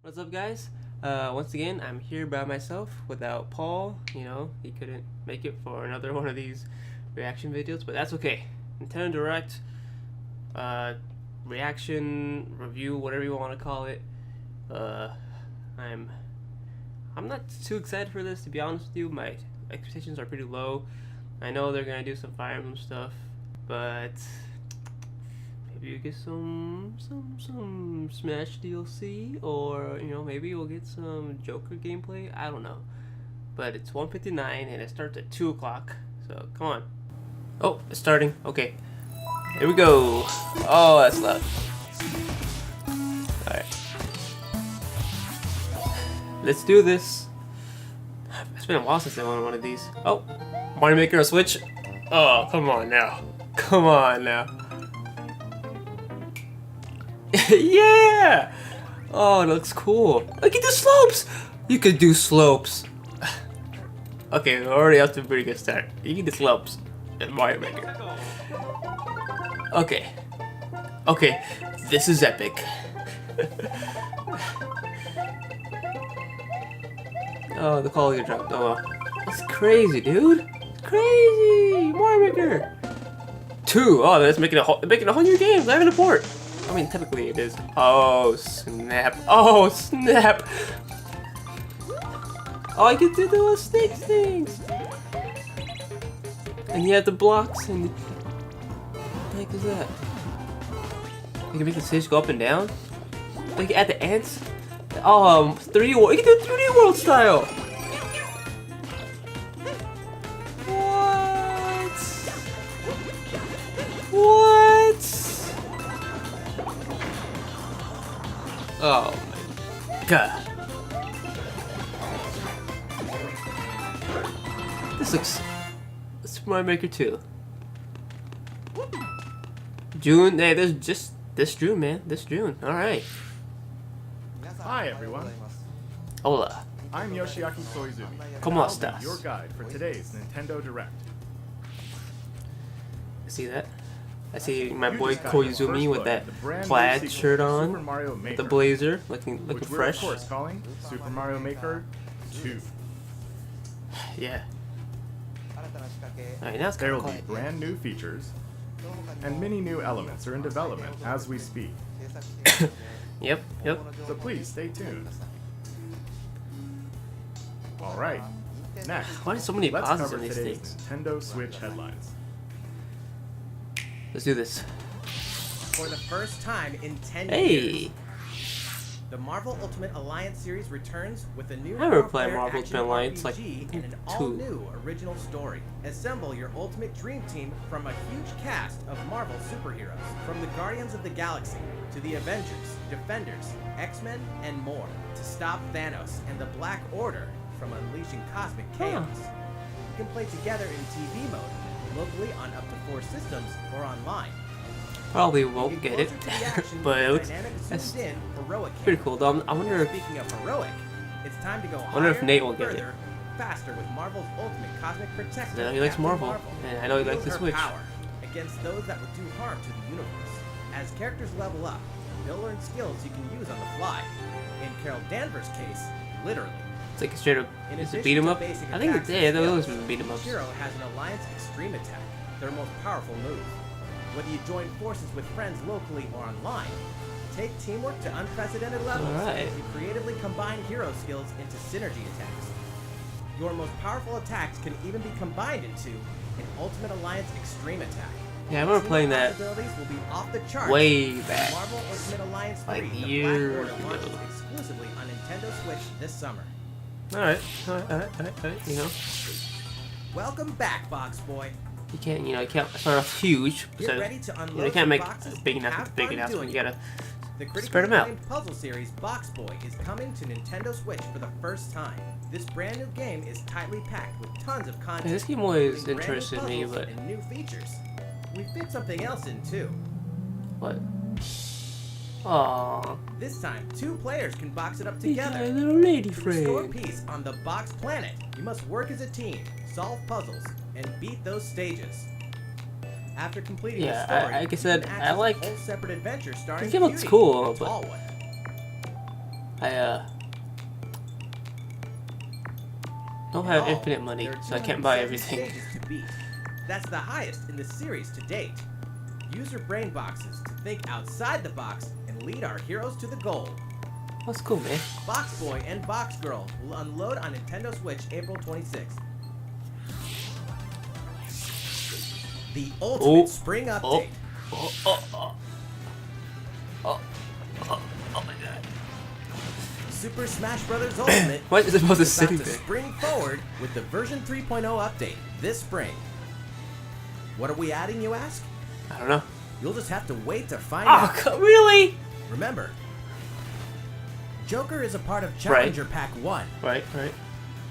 What's up, guys? Once again, I'm here by myself without Paul. You know, he couldn't make it for another one of these reaction videos, but that's okay. Nintendo Direct, reaction, review, whatever you want to call it. Uh, I'm not too excited for this, to be honest with you. My expectations are pretty low. I know they're gonna do some Fire Emblem stuff, but maybe you get some Smash DLC, or maybe we'll get some Joker gameplay. I don't know, but it's 1:59 and it starts at 2 o'clock. So come on. Oh, it's starting. Okay, here we go. Oh, that's loud. All right, let's do this. It's been a while since I won one of these. Oh, Mario Maker on Switch. Oh, come on now. Come on now. Yeah! Oh, it looks cool. Look at the slopes! You could do slopes. Okay, we're already up to a pretty good start. You can do slopes in Mario Maker. Okay. Okay, this is epic. Oh, the quality dropped. Oh, well. That's crazy, dude. It's crazy! Mario Maker! 2! Oh, that's making a whole new game. Not even a port. I mean, typically it is. Oh, snap. Oh, snap. Oh, I get to do those snake things. And you have the blocks and... What the heck is that? You can make the stage go up and down? Like at the ants? Oh, 3D world. You can do 3D world style. What? Oh my god. This looks... Super Mario Maker 2. June? Hey, there's just this June, man. This June. Alright. Hi everyone, Hola. I'm Yoshiaki Koizumi. ¿Cómo I'll estás? be your guide for today's Nintendo Direct. See that? I see my You boy just got your Koizumi first with look that at the brand new plaid sequel shirt to on, Super Mario with Maker, the blazer, looking which we're fresh. of course calling Super Mario Maker 2. Yeah. Alright, now it's There kind will of be quiet. brand new features, and many new elements are in development as we speak. Yep, yep. So please stay tuned. Alright, next, Why are so many let's pauses cover in these today's things? Nintendo Switch headlines. Let's do this. For the first time in 10 Hey! years, the Marvel Ultimate Alliance series returns with a new I remember playing four-player Marvel action Ultimate Alliance, like, RPG and an 2. all-new original story. Assemble your ultimate dream team from a huge cast of Marvel superheroes, from the Guardians of the Galaxy to the Avengers, Defenders, X-Men, and more, to stop Thanos and the Black Order from unleashing cosmic chaos. You can play together in TV mode, locally on up to 4 systems, or online. Probably won't get it, but it looks that's pretty cool though. I wonder if Speaking of heroic, it's time to go wonder if higher, Nate will get it. further, faster with Marvel's Ultimate Cosmic Protector. I know he likes Captain Marvel, and I know he likes Wield the her Switch. Power against those that would do harm to the universe. As characters level up, they'll learn skills you can use on the fly. In Carol Danvers' case, literally. It's like a straight up. In Is it addition beat 'em to up? basic I think attacks it's and those skills, was beat 'em ups. Hero has an Alliance Extreme Attack, their most powerful move. Whether you join forces with friends locally or online, take teamwork to unprecedented levels Alright. as you creatively combine hero skills into synergy attacks. Your most powerful attacks can even be combined into an Ultimate Alliance Extreme Attack. Yeah, I remember Team playing that possibilities will be off the charts. way when back. Marvel Ultimate Alliance 3, Like the years Black Order launches ago. exclusively on Nintendo Switch this summer. Alright. You know, Welcome back, Box Boy. you can't start off huge. Get So, ready to unload you can't make boxes big and enough have big fun enough. doing You gotta The spread critically 'em out. acclaimed puzzle series Box Boy is coming to Nintendo Switch for the first time. This brand new game is tightly packed with tons of content. Yeah, this game always including brand new interested me, puzzles but and new features. We fit something else in too. what? Aww, This time, 2 players can box it up you got a together. little lady To restore friend. peace on the Box Planet, you must work as a team, solve puzzles, and beat those stages. After completing Yeah, the story, like I you said, can I access like- a whole separate adventure starring This game looks Cutie, cool, the but- tall one. I don't In have all, infinite money, there are so I can't buy 270 everything. stages to beat. That's the highest in the series to date. Use your brain boxes to think outside the box and lead our heroes to the goal. That's cool, man. Box Boy and Box Girl will unload on Nintendo Switch April 26th. The ultimate spring update. Oh my god. Super Smash Bros. Ultimate What is it supposed to is about say to there? spring forward with the version 3.0 update this spring. What are we adding, you ask? I don't know. You'll just have to wait to find Oh, out. really? Remember, Joker is a part of Challenger Pack 1. Right.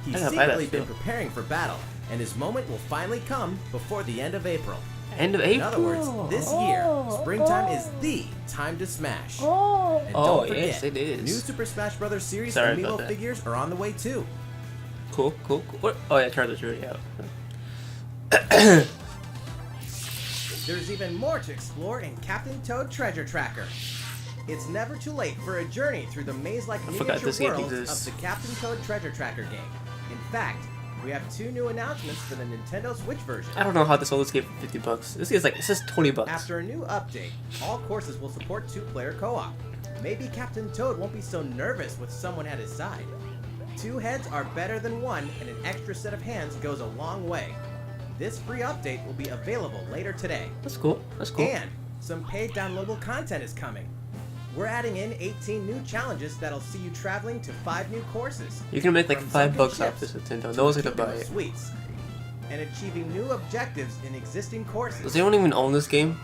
He's I gotta buy that secretly been still. preparing for battle, and his moment will finally come before the end of April. End of April. In other words, this year, springtime is the time to smash. And Oh, don't forget, yes, it is. new Super Smash Bros. Series Sorry about Amiibo that. figures are on the way too. Cool. What? Oh yeah, Charlie's already out. There's even more to explore in Captain Toad Treasure Tracker. It's never too late for a journey through the maze-like forgot miniature this game worlds exists. of the Captain Toad Treasure Tracker game. In fact, we have 2 new announcements for the Nintendo Switch version. I don't know how they sold this game for $50. This game's like, it says $20. After a new update, all courses will support 2-player co-op. Maybe Captain Toad won't be so nervous with someone at his side. 2 heads are better than 1, and an extra set of hands goes a long way. This free update will be available later today. That's cool. And some paid downloadable content is coming. We're adding in 18 new challenges that'll see you traveling to 5 new courses. You can make like From $5 sunken off this ships Nintendo. to No one's gonna Kingdom buy of it. Sweets, and achieving new objectives in existing courses. Does anyone even own this game?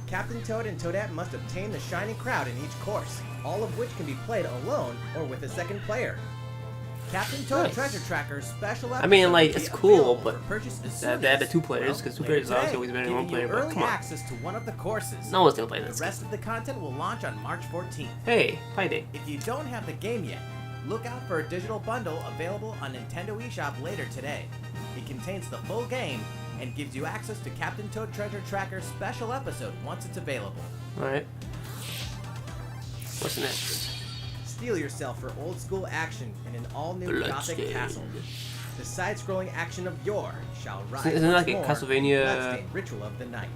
Captain Toad and Toadette must obtain the Shining Crowd in each course, all of which can be played alone or with a second player. Captain Toad Nice. Treasure Tracker special I mean, episode like, will be it's cool, available but for purchase as they soon added as- 2 players, 'cause 2 later players is obviously today, always better than giving 1 player, you but early come on. access to one of the courses. No one's gonna play The this rest game. of the content will launch on March 14th. Hey, Friday. If you don't have the game yet, look out for a digital bundle available on Nintendo eShop later today. It contains the full game and gives you access to Captain Toad Treasure Tracker special episode once it's available. Alright. What's next? Steel yourself for old school action in an all-new Gothic Bloodstained. castle. The side-scrolling action of yore shall rise Isn't it like once a more, Castlevania- Bloodstained Ritual of the Night.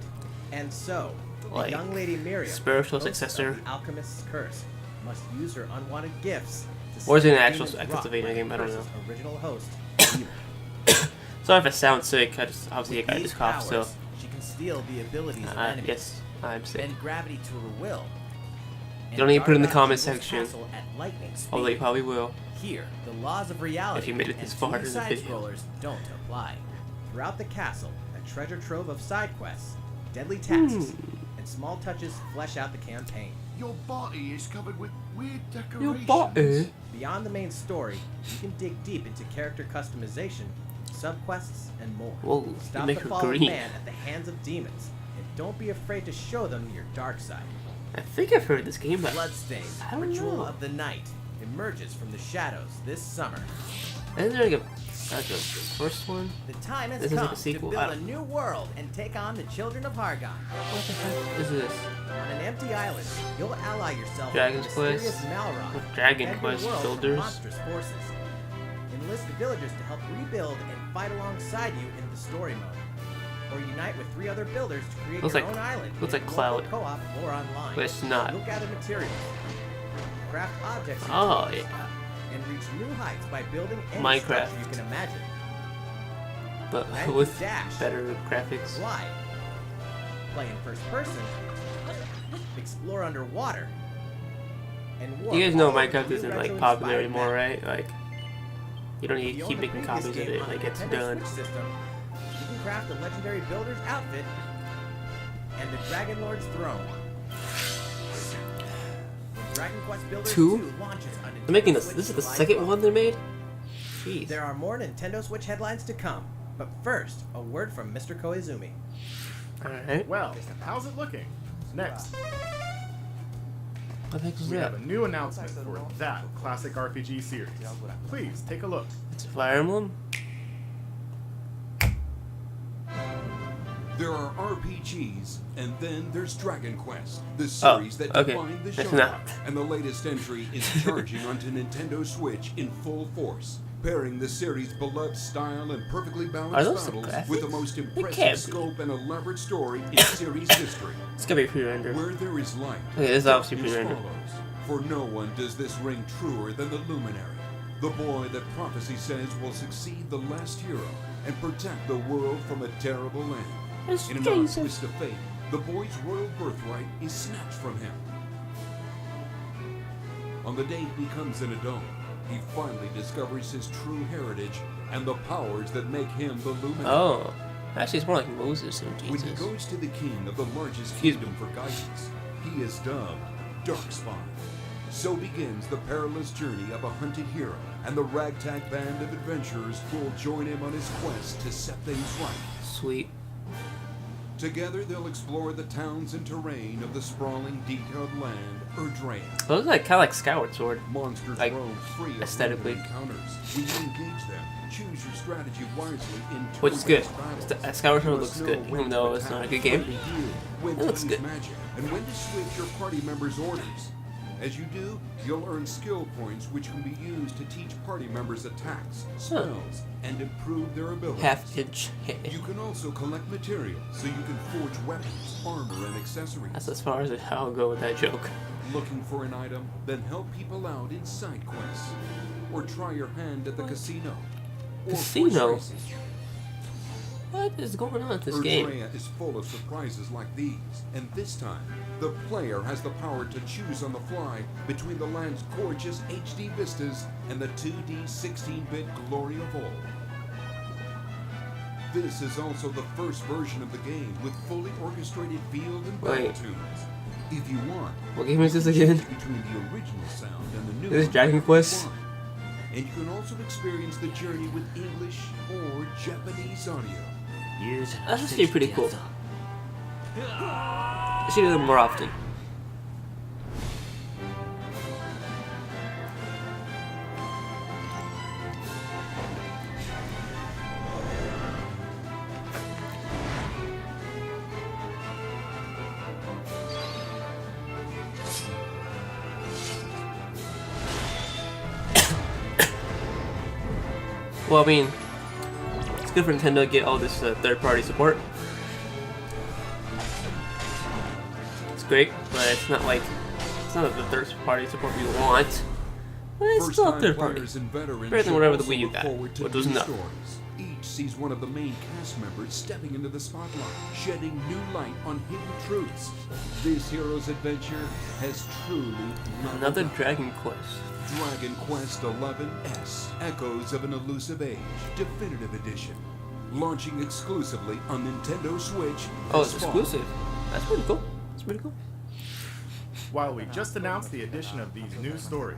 And so, Like, the young lady Miriam, spiritual host of successor? the Alchemist's Curse, must use her unwanted gifts to Or is it save an the actual demon's rock Castlevania like game? I don't Curse's know. Original host, evil. Sorry if it sounds sick. I just obviously I With just these coughed, so powers, she can steal the abilities of enemies, yes, I'm sick. bend gravity to her will. You don't need to put it in the comment comment section. Although you probably will. Here, the laws of reality If you made it this and far 2D in the side video. scrollers don't apply. Throughout the castle, a treasure trove of side quests, deadly tasks, and small touches flesh out the campaign. Your body is covered with weird Your decorations. body. Beyond the main story, you can dig deep into character customization, subquests, and more. Whoa, you Stop make the her fall of green. man at the hands of demons, and don't be afraid to show them your dark side. I think I've heard this game, but Bloodstained, I don't Ritual know. of the Night, emerges from the shadows this summer. isn't there like a first one? The time has This is like a come to sequel. build a new world and take on the children of Hargon. What the heck is this? On an empty island, you'll ally yourself Dragon's with the mysterious Quest? Malron. What Dragon and your Quest world from builders? monstrous forces. Enlist the villagers to help rebuild and fight alongside you in the story mode. Or unite with 3 other builders to create Looks your like- own island looks in like local Cloud. co-op or online. But it's not. You'll gather materials, craft objects, and Oh tools, yeah, and reach new heights by building any Minecraft. structure you can imagine. but Then with dash. better graphics. Fly. Play in first person. Explore underwater. And warp You guys know all over Minecraft new isn't like retro-inspired popular anymore, map. right? Like, you don't If need you to own keep the making previous copies of game it. on Like, the it's Nintendo done. Switch system, you can craft a legendary builder's outfit and the Dragon Lord's throne. When Dragon Quest Builder 2? 2 launches on They're making Nintendo this. Switch This is the July second 12th. one they made. Jeez. There are more Nintendo Switch headlines to come, but first, a word from Mr. Koizumi. All right. Well, how's it looking? Next, What the heck was we have that? a new announcement for that classic RPG series. Please take a look. It's a Fire Emblem. There are RPGs, and then there's Dragon Quest, the series that okay. defined the That's genre. not. And the latest entry is charging onto Nintendo Switch in full force, pairing the series' beloved style and perfectly Are balanced those the battles with the graphics? most can't impressive be. scope and elaborate story in series history. It's gonna be pre-rendered. Where there is light, Okay, this is darkness obviously pre-rendered. follows. For no one does this ring truer than the Luminary, the boy that prophecy says will succeed the last hero and protect the world from a terrible end. It's In an odd Jesus. twist of fate, the boy's royal birthright is snatched from him. On the day he becomes an adult, he finally discovers his true heritage and the powers that make him the Luminary. Oh, actually, it's more like Moses and When he Jesus. goes to the king of the largest Excuse me. kingdom for guidance, he is dubbed Darkspawn. So begins the perilous journey of a hunted hero and the ragtag band of adventurers who will join him on his quest to set things right. Sweet. Together they'll explore the towns and terrain of the sprawling, detailed land, Erdrea. Those are like kind of like Skyward Sword. Monsters Like, roam free of aesthetically. random encounters. When you engage them, choose your strategy wisely in Which is good. turn-based Skyward Sword battles. You looks must good, know when even to though it's attack, not a good game. when to heal, when It to looks use good. magic, and when to switch your party members' orders. As you do, you'll earn skill points which can be used to teach party members attacks, spells, and improve their abilities. Half-inch. You can also collect materials so you can forge weapons, armor, and accessories. That's as far as I'll go with that joke. Looking for an item? Then help people out in side quests. Or try your hand at the casino. Or Casino? horse races. What is going on with this game? Erdrea is full of surprises like these, and this time, the player has the power to choose on the fly between the land's gorgeous HD vistas and the 2D 16-bit glory of old. This is also the first version of the game with fully orchestrated field and battle Wait. tunes. If you want, What game is this again? between the original sound and the new This is one Dragon if you Quest? want. And you can also experience the journey with English or Japanese audio. That's actually pretty cool. I should do them more often. Well, I mean, it's good for Nintendo to get all this third-party support. It's great, but it's not like it's not the third-party support we want. But it's still First-time third-party. players and veterans Better than should whatever the also Wii U look got, forward to which was new enough. stories. Each sees one of the main cast members stepping into the spotlight, shedding new light on hidden truths. This hero's adventure has truly leveled Another up. Dragon Quest. Dragon Quest XI-S, Echoes of an Elusive Age, Definitive Edition. Launching exclusively on Nintendo Switch Oh, this it's fall. exclusive. That's pretty cool. That's pretty cool. While we just announced the addition of these new stories,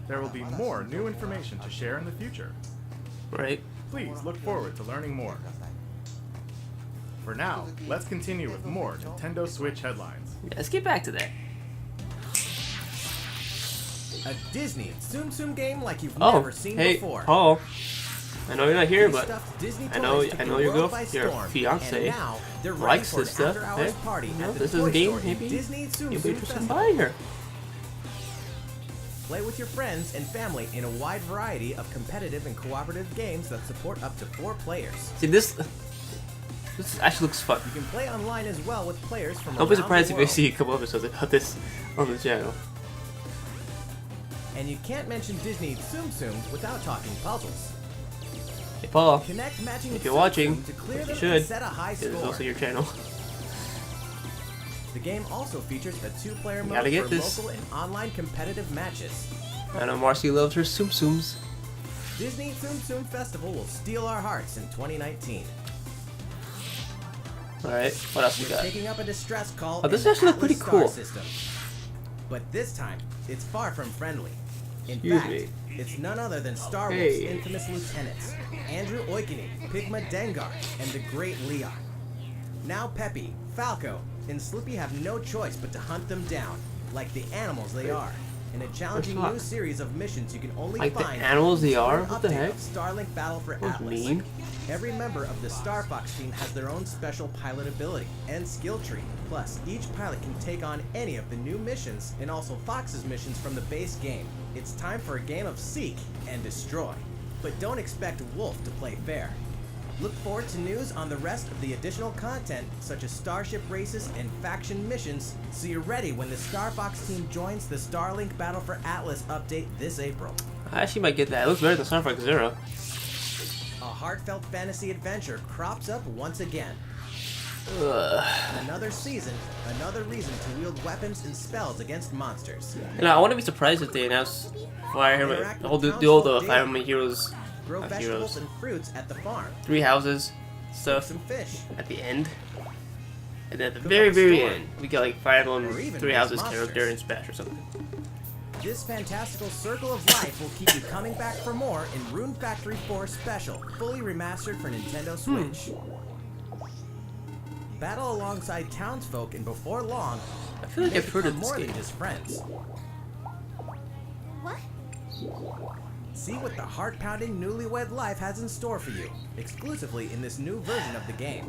there will be more new information to share in the future. Right? Please look forward to learning more. For now, let's continue with more Nintendo Switch headlines. Yeah, let's get back to that. A Disney Tsum Tsum game like you've Oh, never seen hey, before. Paul. I know you're not here, These but stuffed Disney I know- toys took I know the your world girl- by your storm, fiancé and now they're ready likes for an this stuff. after-hours Hey, party you know, at the this is toy a game. store in Maybe Disney Tsum you'll be Tsum interested in Festival. buying her. Play with your friends and family in a wide variety of competitive and cooperative games that support up to 4 players. See, this actually looks fun. You can play online as well with players from I'll around be surprised the if I world. see a couple episodes about this on the channel. And you can't mention Disney Tsum Tsums without talking puzzles. Hey, Paul, Connect matching if you're Tsum watching, Tsum to clear which you them and should, set a high this is score. also your channel. The game also features a 2-player You mode gotta get for this. local and online competitive matches. I know Marcy loves her Tsum Tsums. Disney Tsum Tsum Festival will steal our hearts in 2019. Alright, what else we We're got? taking up a distress call Oh, this in the actually look Atlas pretty star cool. system. But this time, it's far from friendly. In Excuse fact, me. it's none other than Star Wars' Hey. infamous lieutenants, Andrew Oikini, Pigma Dengar, and the Great Leon. Now Peppy, Falco, and Slippy have no choice but to hunt them down, like the animals they are. in a challenging Where's new Fox? series of missions you can only Like the find animals they in are? an What the update heck? of Starlink Battle for That was Atlas. mean. Every member of the Star Fox team has their own special pilot ability and skill tree. Plus, each pilot can take on any of the new missions and also Fox's missions from the base game. It's time for a game of seek and destroy. But don't expect Wolf to play fair. Look forward to news on the rest of the additional content, such as starship races and faction missions, so you're ready when the Star Fox team joins the Starlink Battle for Atlas update this April. I actually might get that. It looks better than Star Fox Zero. A heartfelt fantasy adventure crops up once again. Ugh. Another season, another reason to wield weapons and spells against monsters. You know, I wouldn't be surprised if they announced Fire Emblem, Interact with do all the townsfolk Fire daily. Emblem Heroes, Grow not vegetables heroes, and fruits at the farm. 3 houses Cook stuff some fish. at the end. And then at the Cook very, up a very store. end, we got like Fire Emblem Or even 3 raise houses monsters. character and Smash or something. This fantastical circle of life will keep you coming back for more in Rune Factory 4 Special, fully remastered for Nintendo Switch. Battle alongside townsfolk, and before long, I feel like they I've heard of become this more game. than just friends. What? See what the heart-pounding newlywed life has in store for you, exclusively in this new version of the game.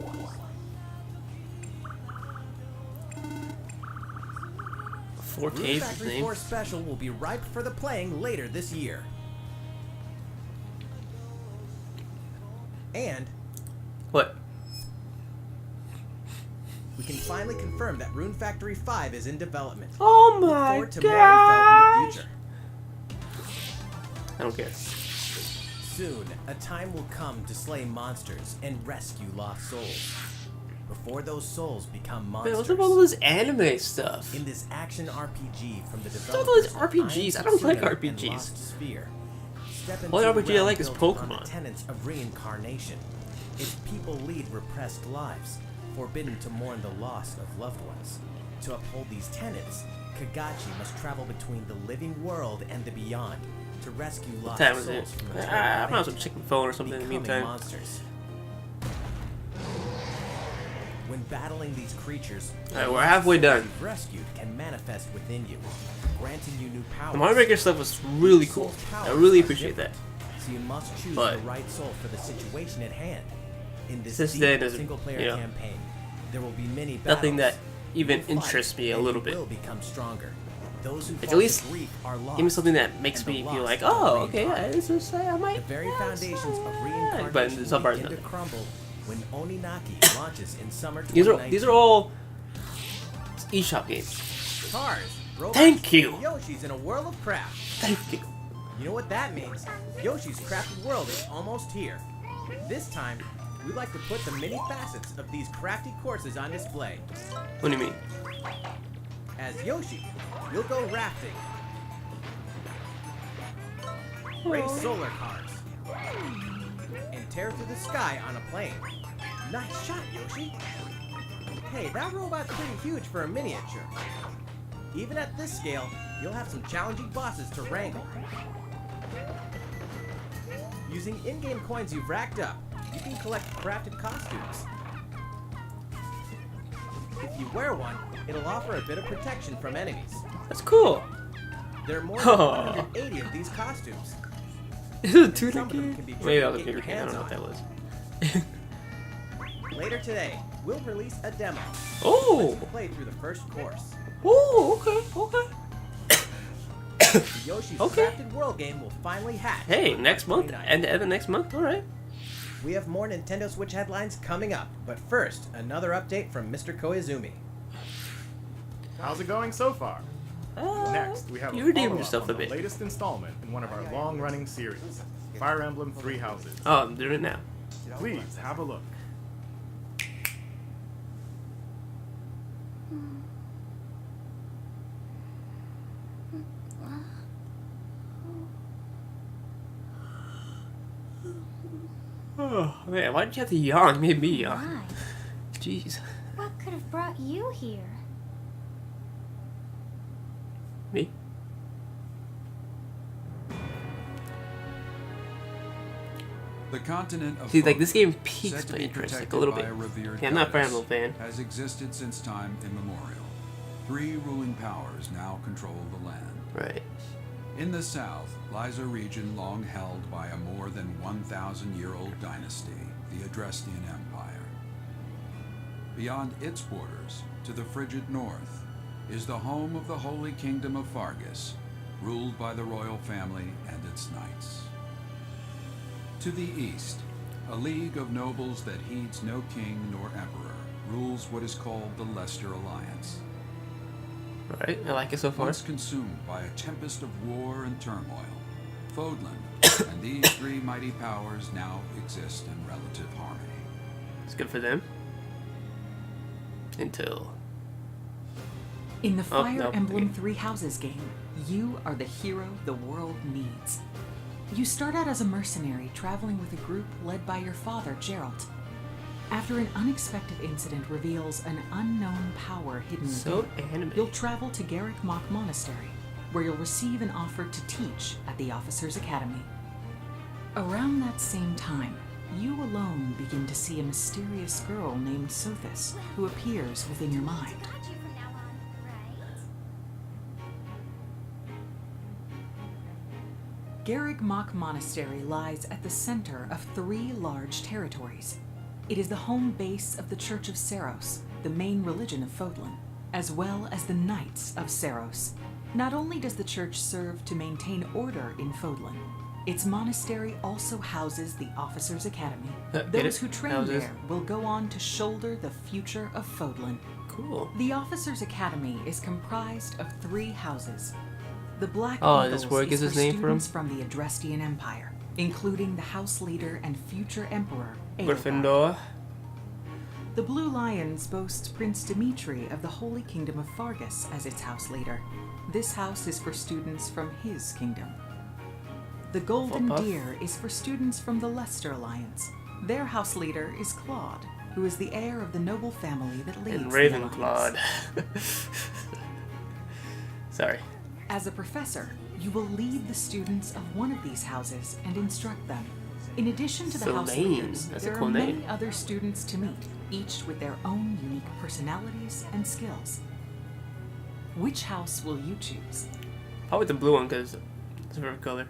4 Rune K's his Factory name. 4 Special will be ripe for the playing later this year. And What? we can finally confirm that Rune Factory 5 is in development. Oh Look my forward to more info in the future. I don't care. Soon, a time will come to slay monsters and rescue lost souls. Before those souls become Man, monsters. what's up with all this anime stuff? In this action RPG from the What's up with all these developers of RPGs? I Iron don't like Tsutsuna and RPGs. Lost Sphere. Step Only into a RPG I realm like is built on the Pokemon. tenets of reincarnation. Its people lead repressed lives, forbidden to mourn the loss of loved ones. To uphold these tenets, Kagachi must travel between the living world and the beyond to rescue lost What time is souls it? from eternal I might as well fate, check my phone or something in the becoming meantime. monsters. When battling these creatures, Alright, we're halfway done. you've rescued can manifest within you, granting you new powers. The Mario Maker stuff was really cool. I really appreciate that. So you must choose But- the right soul for the situation at hand. In this Since deep then, there's, single-player you know, campaign, there will be many battles. Nothing that even You'll fight, interests me a and little you bit. will become stronger. Those who It's fall at least to grief are lost. Give me something that makes and the me feel lost like, are oh, okay, yeah, reincarnated. this is, I might. The very yeah, foundations of but reincarnation the subpart is begin to nothing. crumble when Oninaki launches in summer 2019. These are all eShop games. Cars, robots, Thank you. and Yoshi's in a world of craft. Thank you. You know what that means? Yoshi's Crafted World is almost here. This time, we like to put the many facets of these crafty courses on display. What do you mean? As Yoshi, you'll go rafting, race solar cars, and tear through the sky on a plane. Nice shot, Yoshi! Hey, that robot's pretty huge for a miniature. Even at this scale, you'll have some challenging bosses to wrangle. Using in-game coins you've racked up, you can collect crafted costumes. If you wear one, it'll offer a bit of protection from enemies. That's cool. There are more than 180 of these costumes. Is it a And tuner some of them game? can be Maybe that tricky was to a get tuner your game. I don't know what hands that was. Later today, we'll release a demo. Oh. Play through the first course. Oh, okay, okay. The Yoshi's Okay. Crafted World game will finally hatch. Hey, on next March month, 29th. end of next month. All right. We have more Nintendo Switch headlines coming up, but first, another update from Mr. Koizumi. How's it going so far? Next, we have you a redeemed follow-up yourself on a the bit. latest installment in one of our long-running series, Fire Emblem Three Houses. Oh, I'm doing it now. Please have a look. Oh man, why did you have to yawn? You made me yawn. Why? Jeez. What could have brought you here? Me? The continent of See, like this game Focus, piques said to my be interest like a protected little by bit. a revered Yeah, I'm not a Fire goddess, Emblem fan. has existed since time immemorial. 3 ruling powers now control the land. Right. In the south lies a region long held by a more than 1,000-year-old dynasty, the Adrastian Empire. Beyond its borders, to the frigid north, is the home of the Holy Kingdom of Fargus, ruled by the royal family and its knights. To the east, a league of nobles that heeds no king nor emperor rules what is called the Leicester Alliance. Right, I like it so far. Once consumed by a tempest of war and turmoil, Fodlan and these 3 mighty powers now exist in relative harmony. It's good for them. Until... In the Fire nope. Emblem Three Houses game, you are the hero the world needs. You start out as a mercenary traveling with a group led by your father, Geralt. After an unexpected incident reveals an unknown power hidden So within, anime. you'll travel to Garrick Mach Monastery, where you'll receive an offer to teach at the Officers' Academy. Around that same time, you alone begin to see a mysterious girl named Sothis, who appears within your mind. Got you from now on, right? Garrick Mach Monastery lies at the center of 3 large territories. It is the home base of the Church of Seiros, the main religion of Fodlan, as well as the Knights of Seiros. Not only does the church serve to maintain order in Fodlan, its monastery also houses the Officers' Academy. Those who train Houses. there will go on to shoulder the future of Fodlan. Cool. The Officers' Academy is comprised of 3 houses. The Black Oh, Eagles this where it is gets for its name from? students from the Adrastian Empire, including the House Leader and future Emperor, Edelgard. Gryffindor. The Blue Lions boasts Prince Dimitri of the Holy Kingdom of Fargus as its House Leader. This house is for students from his kingdom. The Golden Hufflepuff. Deer is for students from the Leicester Alliance. Their House Leader is Claude, who is the heir of the noble family that leads And the Ravenclaw. Alliance. Sorry. As a professor, you will lead the students of one of these houses and instruct them. In addition to the house Selene. leaders, That's a there cool are many name. other students to meet, each with their own unique personalities and skills. Which house will you choose? Probably the blue one because it's a favorite color.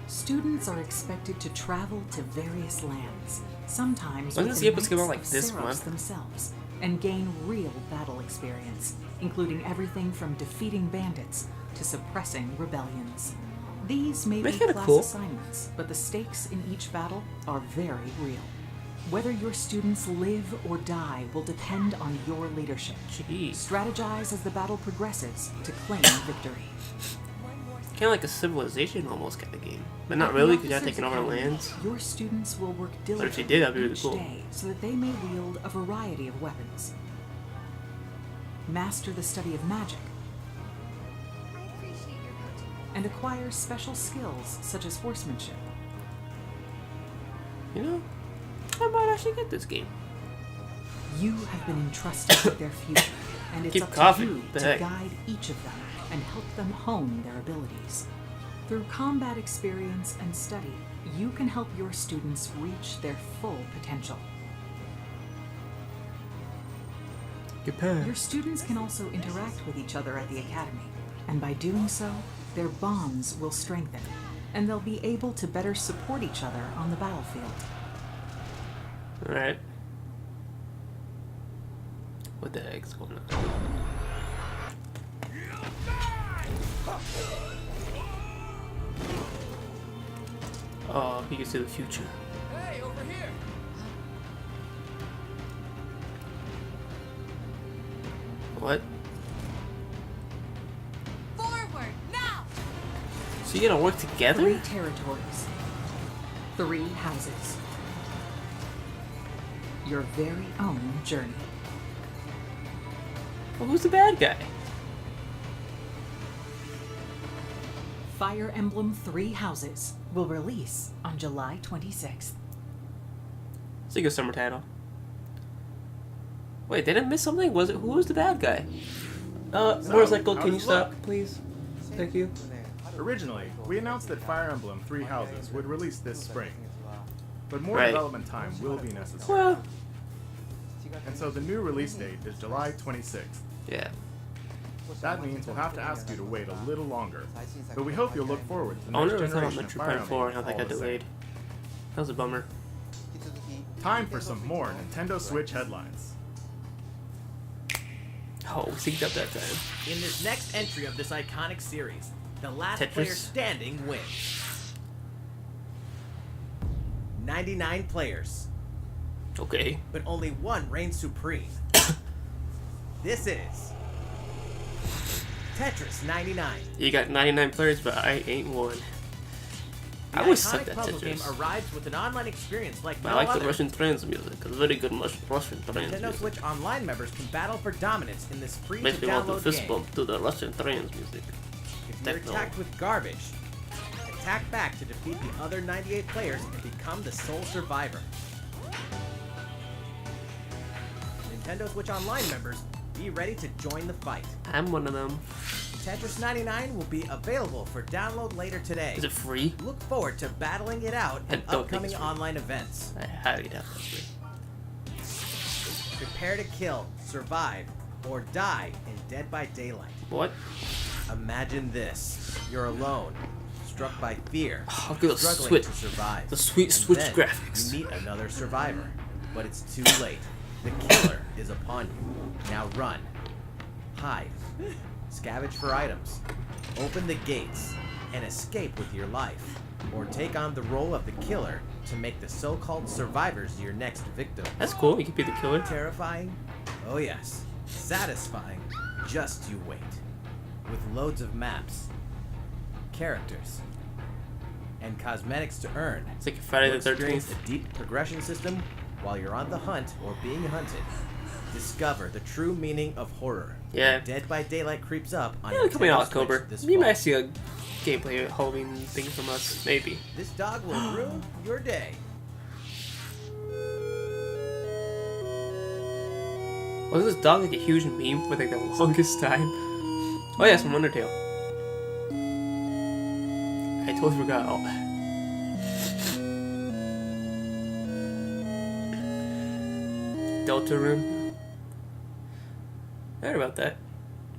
Students are expected to travel to various lands, sometimes Wasn't with this the supposed to come out Knights like of this Seiros month? themselves, and gain real battle experience, including everything from defeating bandits to suppressing rebellions. These may be That's kinda class cool. assignments, but the stakes in each battle are very real. Whether your students live or die will depend on your leadership. Jeez. Strategize as the battle progresses to claim victory. Kind of like a Civilization almost kind of game. But not At the really because you're not Officers' taking over Academy, lands. Your students will work if diligently they did, that'd be really each cool. day so that they may wield a variety of weapons. Master the study of magic I appreciate your coaching. and acquire special skills such as horsemanship. You know, I might actually get this game. You have been entrusted with their future, and it's Keep up coughing. to you The to heck? guide each of them and help them hone their abilities. Through combat experience and study, you can help your students reach their full potential. Your students can also interact with each other at the academy, and by doing so, their bonds will strengthen, and they'll be able to better support each other on the battlefield. Alright. What the heck's going on? Oh, you can see the future. Hey, over here! What? Forward, now! So you gotta work together? 3 territories. 3 houses. Your very own journey. Well, who's the bad guy? Fire Emblem 3 Houses will release on July 26th. It's a good summer title. Wait, did I miss something? Was it who was the bad guy? Motorcycle, how can you does it look? stop, please? Thank you. Originally, we announced that Fire Emblem Three Houses would release this spring, but more Right. development time will be necessary. Well, And so the new release date is July 26th. Yeah. That means we'll have to ask you to wait a little longer. But we hope you'll look forward to the I next wonder if it's on generation of Metro Fire Prime 4 Emblem and how that all got the same. delayed. That was a bummer. Time for some more Nintendo Switch headlines. Oh, we synced up that time. In this next entry of this iconic series, the last Tetris. player standing wins. 99 players, Okay. but only one reigns supreme. This is Tetris 99. You got 99 players, but I ain't one. The I always suck iconic at puzzle game Tetris. arrives with an online experience like I no like other. the Russian Trans music. It's very good Russian Trans Nintendo music. Switch Online members can battle for dominance in this Makes me want to free-to-download fist game. bump to the Russian Trans music. If you're Techno. attacked with garbage, attack back to defeat the other 98 players and become the sole survivor. Nintendo Switch Online members, be ready to join the fight. I'm one of them. Tetris 99 will be available for download later today. Is it free? Look forward to battling it out I in don't think upcoming it's free. online events. I highly doubt that's free. Prepare to kill, survive, or die in Dead by Daylight. What? Imagine this. You're alone, struck by fear, Oh, look at the struggling Switch. to survive. The sweet And Switch then graphics. You meet another survivor, but it's too late. The killer is upon you. Now run. Hide. Scavenge for items. Open the gates and escape with your life. Or take on the role of the killer to make the so-called survivors your next victim. That's cool. You could be the killer. Terrifying? Oh yes. Satisfying? Just you wait. With loads of maps, characters, and cosmetics to earn. It's like Friday the You'll experience 13th. a deep progression system while you're on the hunt or being hunted. Discover the true meaning of horror. Yeah. when Dead by Daylight creeps up on Yeah, coming Nintendo out October. Switch this You fall. might see a gameplay Halloween thing from us. Maybe. This dog will ruin your day. Was this dog like a huge meme for like the longest time? Oh yeah, it's from Undertale. I totally forgot all that. Delta Room. I heard about that,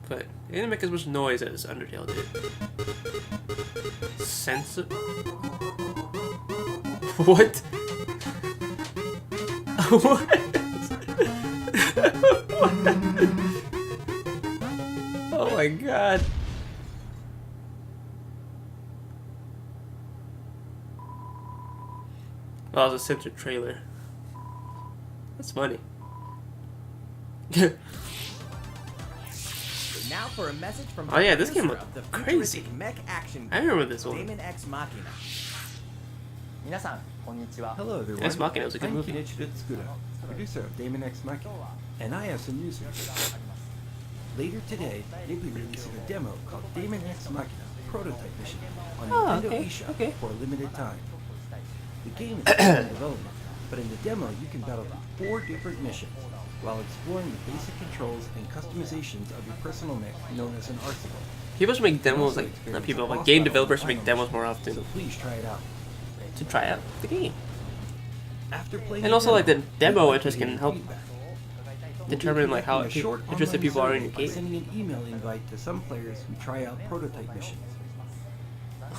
but it didn't make as much noise as Undertale did. Sense. What? What? Oh my god. Oh, it was a censored trailer. That's funny. Now for a message from Oh, yeah, this producer game looked of the crazy. futuristic mech action I game, remember this one. Damon X Machina. 皆さんこんにちは Hello everyone. Ex Machina was a good I'm movie. Kenichiro Tsukuda, producer of Damon X Machina, and I have some news for you. Later today, they'll be releasing a demo called Damon X Machina Prototype Mission on Oh, Nintendo okay, eShop okay. for a limited time. The game is still in development, but in the demo you can battle through 4 different missions while exploring the basic controls and customizations of your personal mech known as an arsenal. People should make You can demos also like experience not people a like boss game battle developers on should make final demos more mission, often so please try it out. to try out the game. After playing And the also, like, the demo we'd like interest to can hear help feedback. determine like how We'll be conducting a short interested online people are in survey your by game. sending an email invite to some players who try out prototype missions.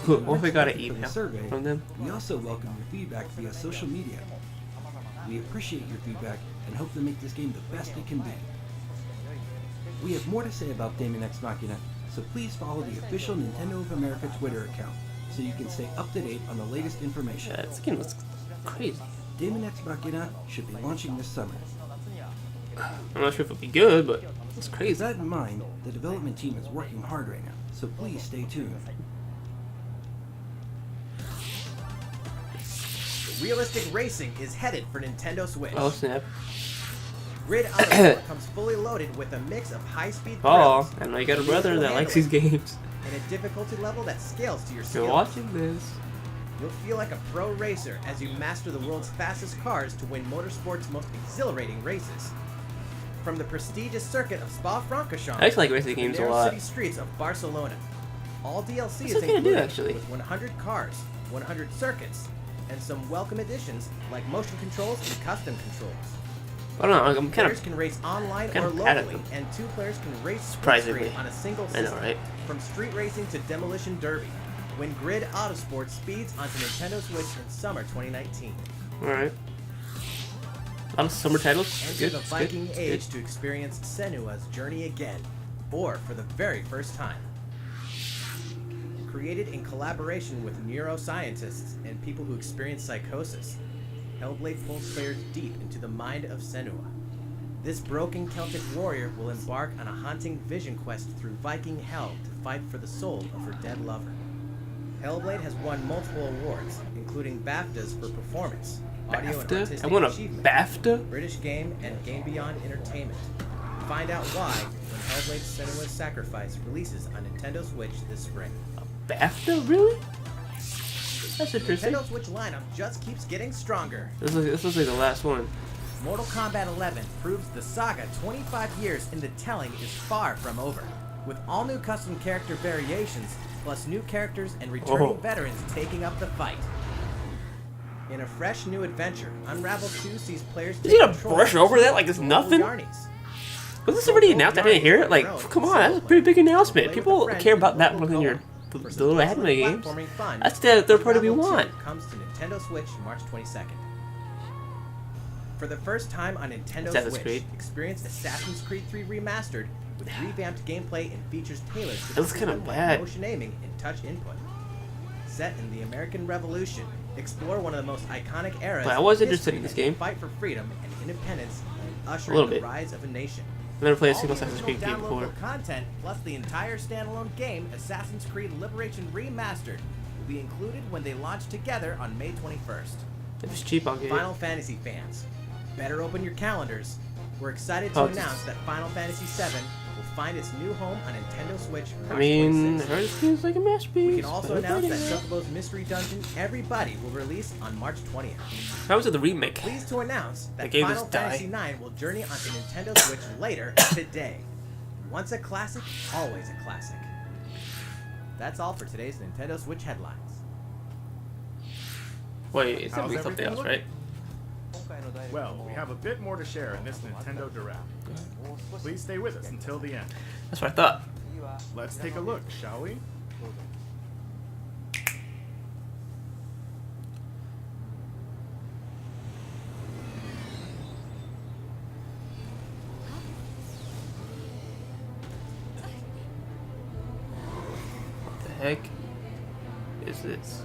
What if we got an For the email survey, from them? We also welcome your feedback via social media. We appreciate your feedback and hope to make this game the best it can be. We have more to say about Damon X Machina, so please follow the official Nintendo of America Twitter account so you can stay up to date on the latest information. Yeah, this game looks crazy. Damon X Machina should be launching this summer. I'm not sure if it'll be good, but it's With crazy. that in mind, the development team is working hard right now, so please stay tuned. Realistic racing is headed for Nintendo Switch. Oh snap! Grid Autosport comes fully loaded with a mix of high-speed Oh, thrills I know you got a brother that likes these games. and a difficulty level that scales to your If you're skills. watching this, You'll feel like a pro racer as you master the world's fastest cars to win motorsport's most exhilarating races. From the prestigious circuit of Spa-Francorchamps I actually like racing to the games a narrow lot. city streets of Barcelona, all DLC What's is that gonna do, included actually? with 100 cars, 100 circuits, and some welcome additions like motion controls and custom controls. I don't know. I'm kind Players of can race online kinda or bad at locally, them. and 2 players can race split Surprisingly. screen on a single I know, system. right? From street racing to demolition derby. When Grid Autosport speeds onto Nintendo Switch in summer 2019. All right. A lot of summer titles. Enter Good. the It's Viking good. Age It's good. to experience Senua's journey again, or for the very first time. Created in collaboration with neuroscientists and people who experience psychosis, Hellblade pulls players deep into the mind of Senua. This broken Celtic warrior will embark on a haunting vision quest through Viking hell to fight for the soul of her dead lover. Hellblade has won multiple awards, including BAFTAs for performance, audio and BAFTA? artistic I want a achievement, BAFTA? British Game, and Game Beyond Entertainment. Find out why when Hellblade: Senua's Sacrifice releases on Nintendo Switch this spring. BAFTA? Really? That's interesting. Nintendo Switch lineup just keeps getting stronger. This looks like the last one. Mortal Kombat 11 proves the saga 25 years in the telling is far from over. With all new custom character variations, plus new characters and returning veterans taking up the fight. In a fresh new adventure, Unravel 2 sees players Is he gonna control brush of over that like it's two nothing? Yarnies. Was this already announced? I didn't hear it. Like, come on, that's a pretty big announcement. People care about that more than your the little anime games. That's the third party we Unravel 2 want. comes to Nintendo Switch March 22nd. For the first time on Nintendo Assassin's Switch, Creed. experience Assassin's Creed 3 Remastered with revamped gameplay and features tailored to That looks kinda discipline like bad. motion aiming and touch input. Set in the American Revolution, explore one of the most iconic eras But I was in interested in history this as you game. fight for freedom and independence and usher A little in the bit. rise of a nation. I've never played a All single the Assassin's original Creed game before. downloadable content, plus the entire standalone game, Assassin's Creed Liberation Remastered, will be included when they launch together on May 21st. If it's cheap, I'll get it. Final Fantasy fans, better open your calendars. We're excited to Oh, announce that Final Fantasy VII will find its new home on Nintendo Switch I March mean, 26th. it feels like a masterpiece. We can also but announce that it's pretty Chocobo's Mystery Dungeon Everybody will release on March 20th. good. How was it the remake? Pleased to announce that game Final just die. Fantasy IX will journey onto Nintendo Switch later today. Once a classic, always a classic. That's all for today's Nintendo Switch headlines. Wait, it's How's gonna be something everything else, right? Well, we have a bit more to share in this Nintendo Direct. Please stay with us until the end. That's what I thought. Let's take a look, shall we? What the heck is this?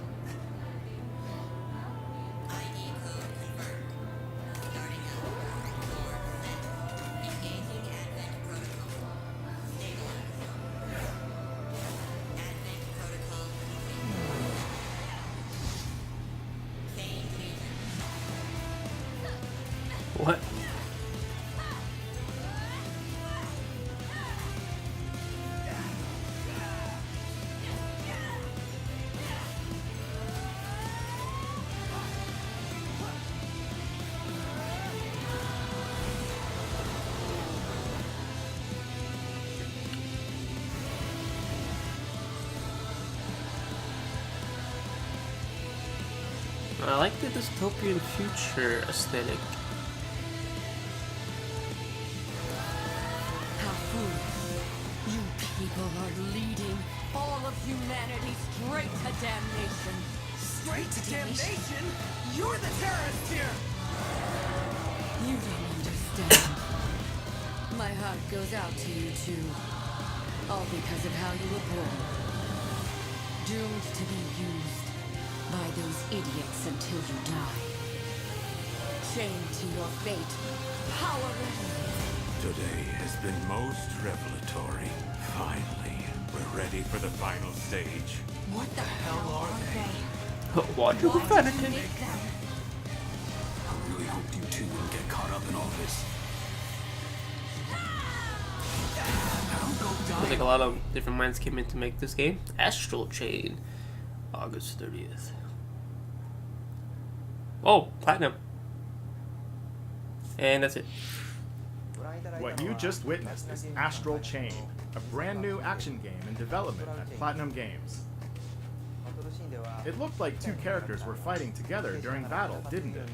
What? I like the dystopian future aesthetic. How foolish. You people are leading all of humanity straight to damnation. Straight to damnation? You're the terrorist here! You don't understand. My heart goes out to you two. All because of how you were born. Doomed to be used by those idiots until you die. Chained to your fate. Powerless. Today has been most revelatory. Finally, we're ready for the final stage. What the hell are they? Watch your profanity. I really hoped you two wouldn't get caught up in all this. Looks like a lot of different minds came in to make this game. Astral Chain, August 30th. Oh, platinum. And that's it. What you just witnessed is Astral Chain, a brand new action game in development at Platinum Games. It looked like two characters were fighting together during battle, didn't it?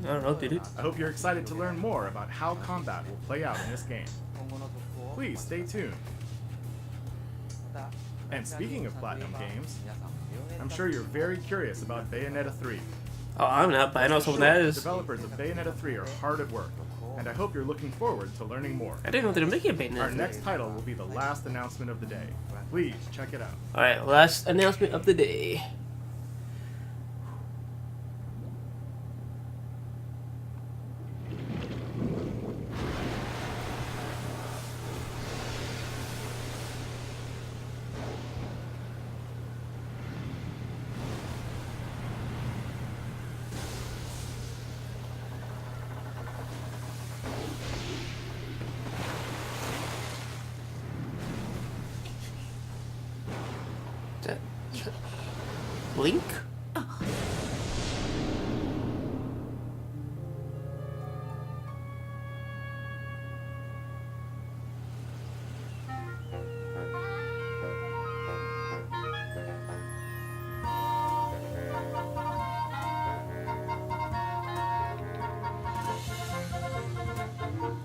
I don't know, dude. I hope you're excited to learn more about how combat will play out in this game. Please stay tuned. And speaking of Platinum Games, I'm sure you're very curious about Bayonetta 3. Oh, I'm not, but I know For someone that sure, is. The developers of Bayonetta 3 are hard at work, and I hope you're looking forward to learning more. I didn't know they were making a Bayonetta. Our next title will be the last announcement of the day. Please check it out. Alright, last announcement of the day. Link?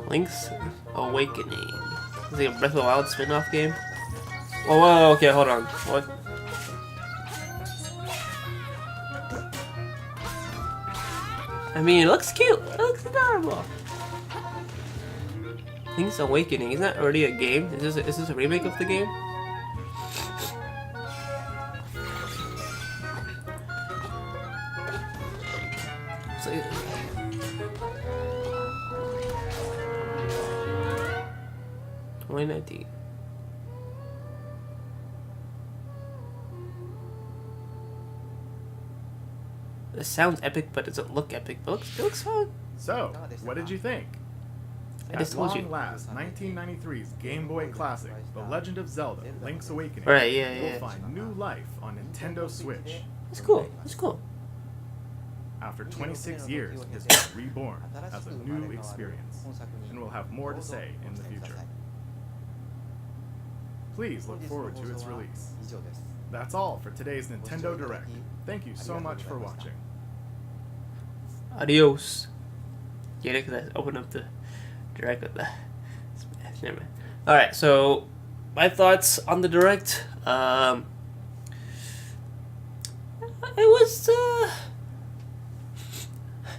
Link's Awakening. Is it a Breath of the Wild spin-off game? Oh, whoa, okay, hold on. What? I mean, it looks cute. It looks adorable. Link's Awakening. Isn't that already a game? Is this a remake of the game? It's like, 2019. It sounds epic, but it doesn't look epic. But it looks fun. So, what did you think? I just told you. At long last, 1993's Game Boy classic, The Legend of Zelda: Link's Awakening, Right, yeah, yeah. will find new life on Nintendo Switch. It's cool. It's cool. After 26 years, it's been reborn as a new experience, and we'll have more to say in the future. Please look forward to its release. That's all for today's Nintendo Direct. Thank you so much for watching. Adios. Get it? Because I opened up the direct with the. Never mind. Alright, so my thoughts on the direct. It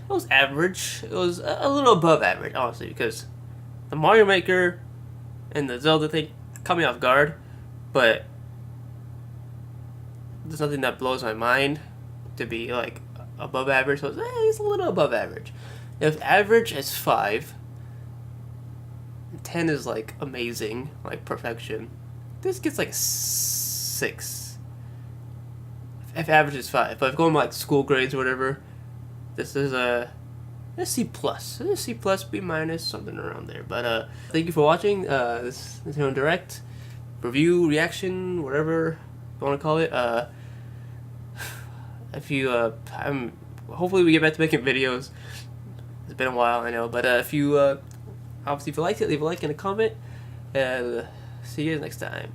was average. It was a little above average, honestly, because the Mario Maker and the Zelda thing caught me off guard, but there's nothing that blows my mind to be like above average, so it's a little above average. If average is 5, 10 is like amazing, like perfection, this gets like 6. If average is 5, but if going by like school grades or whatever, this is a C plus, C plus, B minus, something around there. But thank you for watching this Nintendo Direct review, reaction, whatever you want to call it. If you hopefully we get back to making videos. It's been a while, I know, but if you obviously if you liked it, leave a like and a comment, and see you next time.